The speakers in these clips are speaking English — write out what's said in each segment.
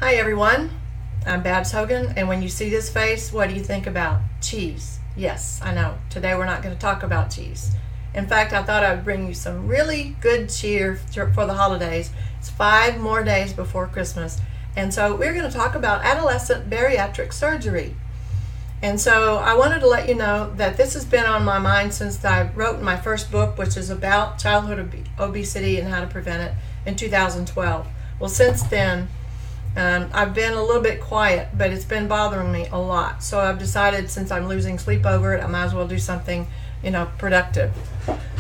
Hi everyone, I'm Babs Hogan, and when you see this face, what do you think about? Cheese. Yes, I know. Today we're not going to talk about cheese. In fact, I thought I would bring you some really good cheer for the holidays. It's 5 more days before Christmas, and so we're going to talk about adolescent bariatric surgery. And so I wanted to let you know that this has been on my mind since I wrote my first book, which is about childhood obesity and how to prevent it, in 2012. Well, since then, I've been a little bit quiet, but it's been bothering me a lot. So I've decided, since I'm losing sleep over it, I might as well do something, productive.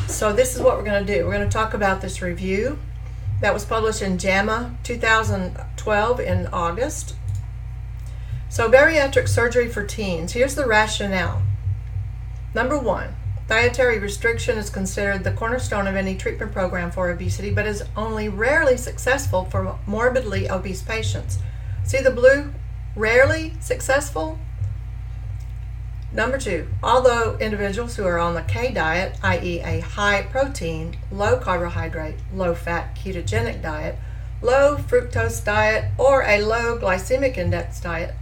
So this is what we're going to do. We're going to talk about this review that was published in JAMA 2012 in August. So bariatric surgery for teens. Here's the rationale. Number 1, dietary restriction is considered the cornerstone of any treatment program for obesity, but is only rarely successful for morbidly obese patients. See the blue? Rarely successful? Number 2, although individuals who are on the K diet, i.e. a high protein, low carbohydrate, low fat ketogenic diet, low fructose diet, or a low glycemic index diet,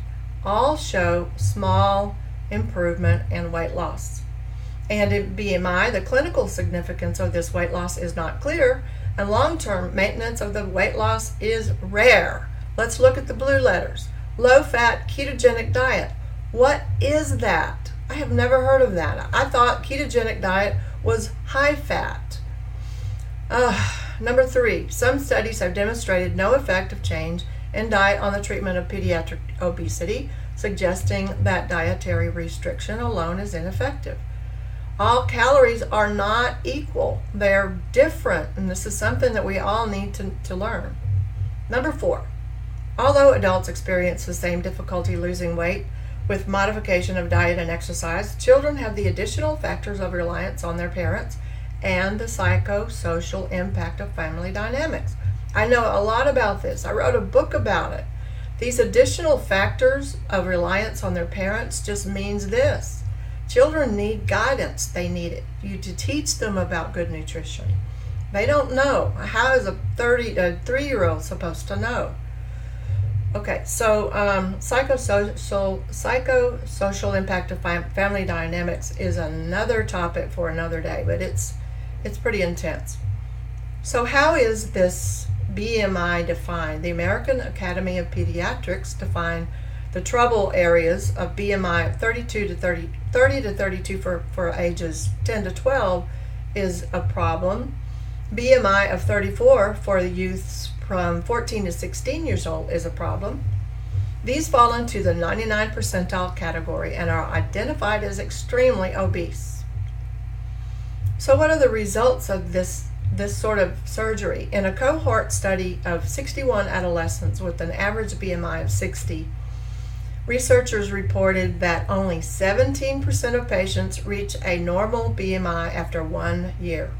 all show small improvement in weight loss. And in BMI, the clinical significance of this weight loss is not clear, and long-term maintenance of the weight loss is rare. Let's look at the blue letters. Low-fat ketogenic diet. What is that? I have never heard of that. I thought ketogenic diet was high-fat. Number 3, some studies have demonstrated no effect of change in diet on the treatment of pediatric obesity, suggesting that dietary restriction alone is ineffective. All calories are not equal. They're different, and this is something that we all need to learn. Number 4, although adults experience the same difficulty losing weight with modification of diet and exercise, children have the additional factors of reliance on their parents and the psychosocial impact of family dynamics. I know a lot about this. I wrote a book about it. These additional factors of reliance on their parents just means this. Children need guidance. They need you to teach them about good nutrition. They don't know. How is a 3-year-old supposed to know? Okay, so psychosocial impact of family dynamics is another topic for another day, but it's pretty intense. So how is this BMI defined? The American Academy of Pediatrics defined the trouble areas of BMI 30 to 32 for ages 10 to 12 is a problem. BMI of 34 for the youths from 14 to 16 years old is a problem. These fall into the 99th percentile category and are identified as extremely obese. So what are the results of this sort of surgery? In a cohort study of 61 adolescents with an average BMI of 60, researchers reported that only 17% of patients reach a normal BMI after 1 year.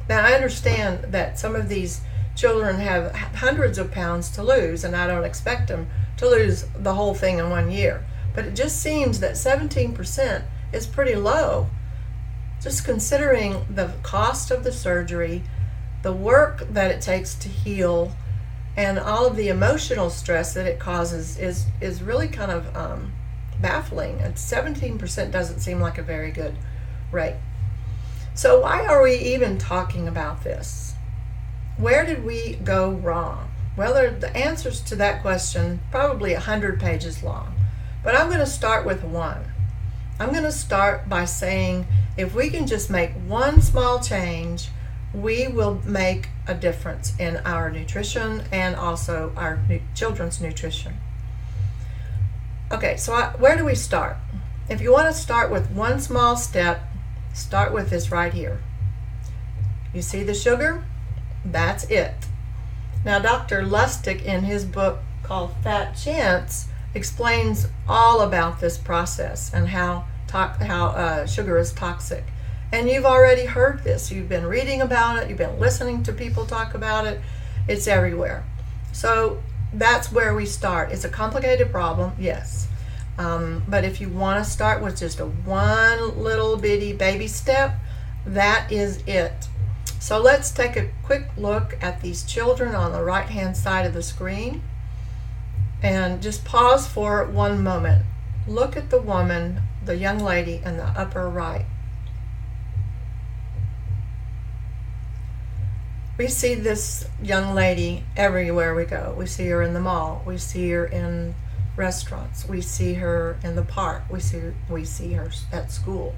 Now, I understand that some of these children have hundreds of pounds to lose, and I don't expect them to lose the whole thing in 1 year. But it just seems that 17% is pretty low, just considering the cost of the surgery, the work that it takes to heal, and all of the emotional stress that it causes is really kind of baffling. And 17% doesn't seem like a very good rate. So why are we even talking about this? Where did we go wrong? Well, the answers to that question probably 100 pages long. But I'm going to start with one. I'm going to start by saying if we can just make one small change, we will make a difference in our nutrition and also our children's nutrition. Okay, so where do we start? If you want to start with one small step, start with this right here. You see the sugar? That's it. Now, Dr. Lustig, in his book called Fat Chance, explains all about this process and how sugar is toxic. And you've already heard this. You've been reading about it. You've been listening to people talk about it. It's everywhere. So that's where we start. It's a complicated problem, yes. But if you want to start with just one little bitty baby step, that is it. So let's take a quick look at these children on the right-hand side of the screen. And just pause for one moment. Look at the woman, the young lady in the upper right. We see this young lady everywhere we go. We see her in the mall. We see her in restaurants. We see her in the park. We see her at school.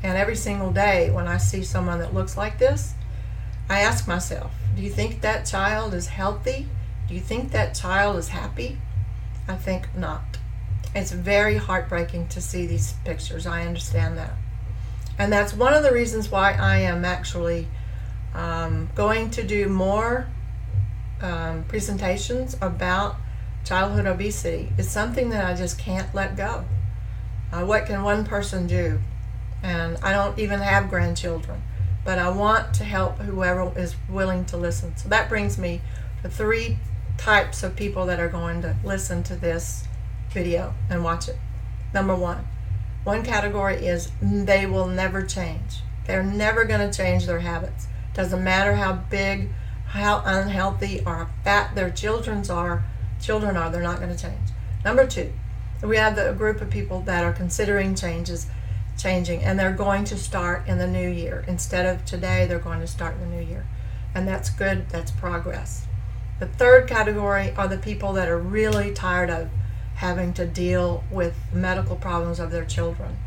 And every single day when I see someone that looks like this, I ask myself, do you think that child is healthy? Do you think that child is happy? I think not. It's very heartbreaking to see these pictures. I understand that. And that's one of the reasons why I am actually going to do more presentations about childhood obesity. It's something that I just can't let go. What can one person do? And I don't even have grandchildren, but I want to help whoever is willing to listen. So that brings me to 3 types of people that are going to listen to this video and watch it. Number 1. One category is they will never change. They're never going to change their habits. Doesn't matter how big, how unhealthy or fat their children are, they're not going to change. Number 2, we have a group of people that are considering changing, and they're going to start in the new year. Instead of today, they're going to start in the new year. And that's good, that's progress. The 3rd category are the people that are really tired of having to deal with medical problems of their children.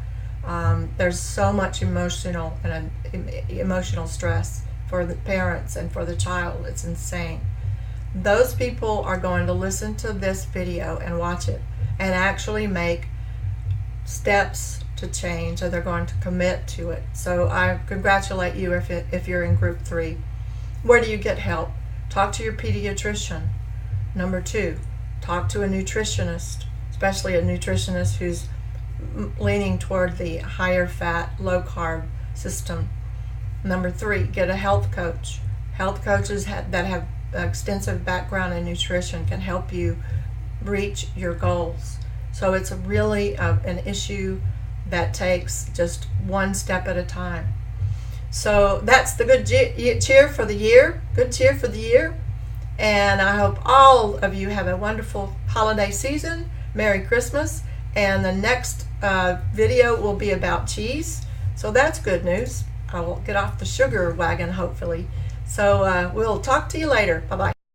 There's so much emotional stress for the parents and for the child. It's insane. Those people are going to listen to this video and watch it and actually make steps to change, or they're going to commit to it. So I congratulate you if you're in group 3. Where do you get help? Talk to your pediatrician. Number 2, talk to a nutritionist, especially a nutritionist who's leaning toward the higher fat, low carb system. Number 3, get a health coach. Health coaches that have extensive background in nutrition can help you reach your goals. So it's really an issue that takes just one step at a time. So that's the good cheer for the year. Good cheer for the year. And I hope all of you have a wonderful holiday season. Merry Christmas. And the next video will be about cheese. So that's good news. I will get off the sugar wagon, hopefully. So we'll talk to you later. Bye-bye.